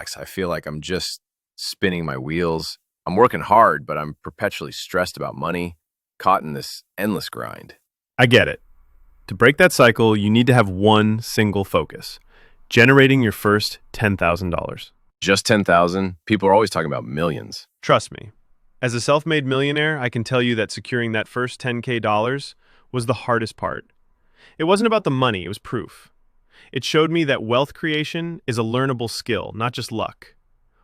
relax. I feel like I'm just spinning my wheels. I'm working hard, but I'm perpetually stressed about money, caught in this endless grind. I get it. To break that cycle, you need to have one single focus: generating your first $10,000. Just 10,000? People are always talking about millions. Trust me. As a self-made millionaire, I can tell you that securing that first $10K was the hardest part. It wasn't about the money, it was proof. It showed me that wealth creation is a learnable skill, not just luck.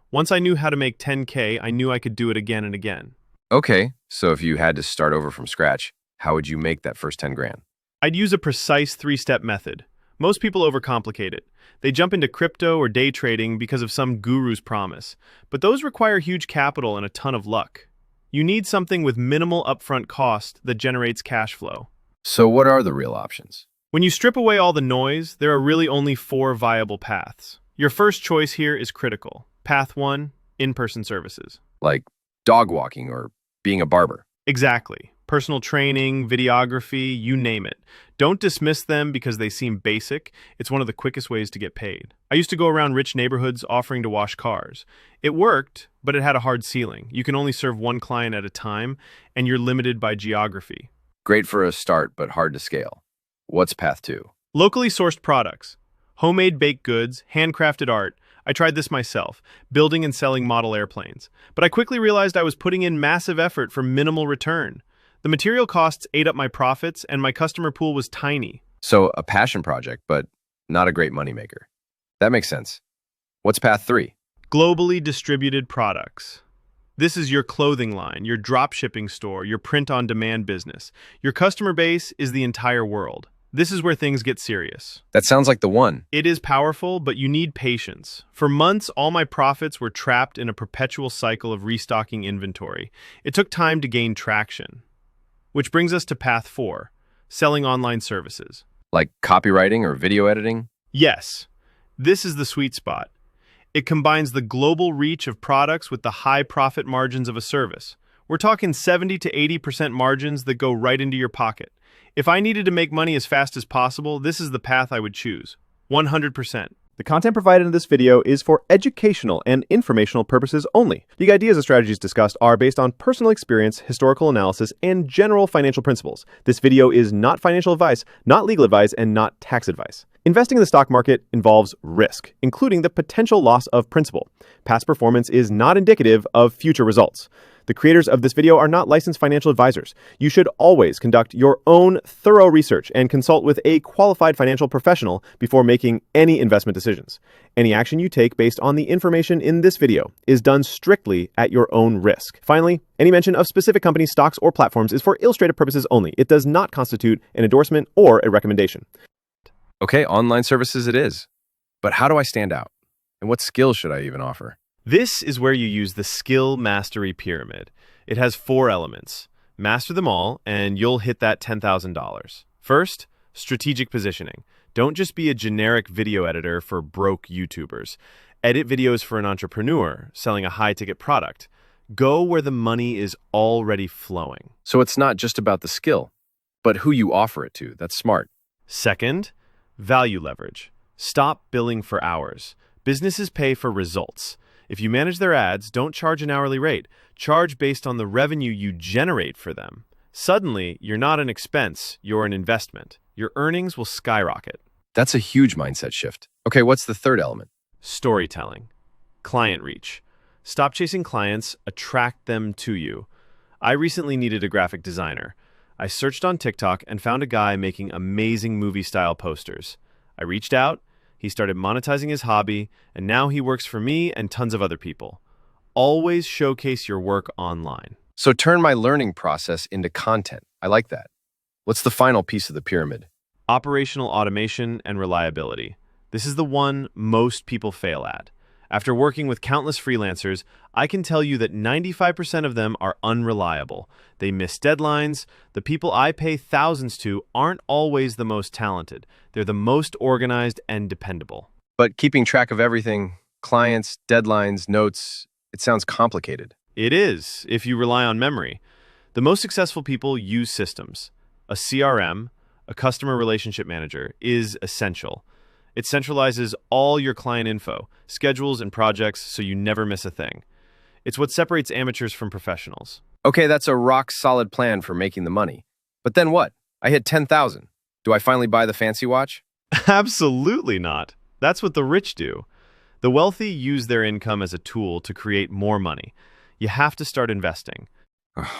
Once I knew how to make 10K, I knew I could do it again and again. Okay, so if you had to start over from scratch, how would you make that first 10 grand? I'd use a precise three-step method. Most people overcomplicate it. They jump into crypto or day trading because of some guru's promise. But those require huge capital and a ton of luck. You need something with minimal upfront cost that generates cash flow. So what are the real options? When you strip away all the noise, there are really only 4 viable paths. Your first choice here is critical. Path 1, in-person services. Like dog walking or being a barber. Exactly. Personal training, videography, you name it. Don't dismiss them because they seem basic. It's one of the quickest ways to get paid. I used to go around rich neighborhoods offering to wash cars. It worked, but it had a hard ceiling. You can only serve one client at a time, and you're limited by geography. Great for a start, but hard to scale. What's path 2? Locally sourced products. Homemade baked goods, handcrafted art. I tried this myself, building and selling model airplanes. But I quickly realized I was putting in massive effort for minimal return. The material costs ate up my profits, and my customer pool was tiny. So a passion project, but not a great moneymaker. That makes sense. What's path 3? Globally distributed products. This is your clothing line, your drop shipping store, your print-on-demand business. Your customer base is the entire world. This is where things get serious. That sounds like the one. It is powerful, but you need patience. For months, all my profits were trapped in a perpetual cycle of restocking inventory. It took time to gain traction. Which brings us to path 4, selling online services. Like copywriting or video editing? Yes, this is the sweet spot. It combines the global reach of products with the high profit margins of a service. We're talking 70 to 80% margins that go right into your pocket. If I needed to make money as fast as possible, this is the path I would choose. 100%. The content provided in this video is for educational and informational purposes only. The ideas and strategies discussed are based on personal experience, historical analysis, and general financial principles. This video is not financial advice, not legal advice, and not tax advice. Investing in the stock market involves risk, including the potential loss of principal. Past performance is not indicative of future results. The creators of this video are not licensed financial advisors. You should always conduct your own thorough research and consult with a qualified financial professional before making any investment decisions. Any action you take based on the information in this video is done strictly at your own risk. Finally, any mention of specific companies, stocks, or platforms is for illustrative purposes only. It does not constitute an endorsement or a recommendation. Okay, online services it is. But how do I stand out? And what skills should I even offer? This is where you use the skill mastery pyramid. It has 4 elements. Master them all, and you'll hit that $10,000. First, strategic positioning. Don't just be a generic video editor for broke YouTubers. Edit videos for an entrepreneur selling a high-ticket product. Go where the money is already flowing. So it's not just about the skill, but who you offer it to. That's smart. Second, value leverage. Stop billing for hours. Businesses pay for results. If you manage their ads, don't charge an hourly rate. Charge based on the revenue you generate for them. Suddenly, you're not an expense, you're an investment. Your earnings will skyrocket. That's a huge mindset shift. Okay, what's the third element? Storytelling. Client reach. Stop chasing clients, attract them to you. I recently needed a graphic designer. I searched on TikTok and found a guy making amazing movie-style posters. I reached out. He started monetizing his hobby, and now he works for me and tons of other people. Always showcase your work online. So turn my learning process into content. I like that. What's the final piece of the pyramid? Operational automation and reliability. This is the one most people fail at. After working with countless freelancers, I can tell you that 95% of them are unreliable. They miss deadlines. The people I pay thousands to aren't always the most talented. They're the most organized and dependable. But keeping track of everything, clients, deadlines, notes, it sounds complicated. It is, if you rely on memory. The most successful people use systems. A CRM, a customer relationship manager, is essential. It centralizes all your client info, schedules, and projects so you never miss a thing. It's what separates amateurs from professionals. Okay, that's a rock-solid plan for making the money. But then what? I hit 10,000. Do I finally buy the fancy watch? Absolutely not. That's what the rich do. The wealthy use their income as a tool to create more money. You have to start investing.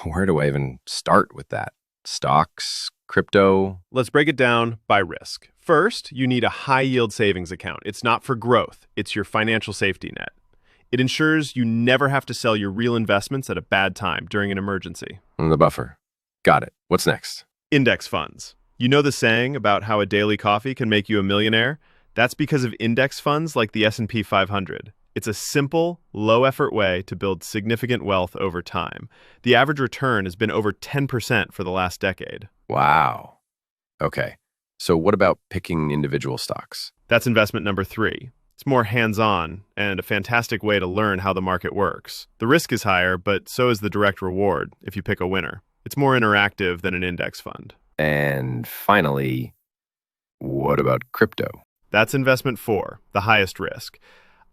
Where do I even start with that? Stocks? Crypto? Let's break it down by risk. First, you need a high-yield savings account. It's not for growth. It's your financial safety net. It ensures you never have to sell your real investments at a bad time during an emergency. The buffer. Got it. What's next? Index funds. You know the saying about how a daily coffee can make you a millionaire? That's because of index funds like the S&P 500. It's a simple, low-effort way to build significant wealth over time. The average return has been over 10% for the last decade. Wow. Okay. So what about picking individual stocks? That's investment number 3. It's more hands-on and a fantastic way to learn how the market works. The risk is higher, but so is the direct reward if you pick a winner. It's more interactive than an index fund. And finally, what about crypto? That's investment 4, the highest risk.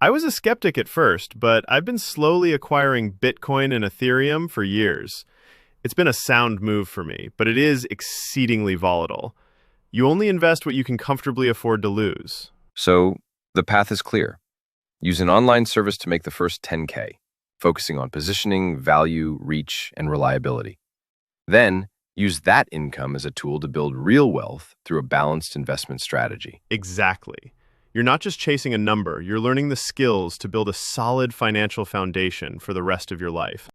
I was a skeptic at first, but I've been slowly acquiring Bitcoin and Ethereum for years. It's been a sound move for me, but it is exceedingly volatile. You only invest what you can comfortably afford to lose. So the path is clear. Use an online service to make the first 10K, focusing on positioning, value, reach, and reliability. Then use that income as a tool to build real wealth through a balanced investment strategy. Exactly. You're not just chasing a number, you're learning the skills to build a solid financial foundation for the rest of your life.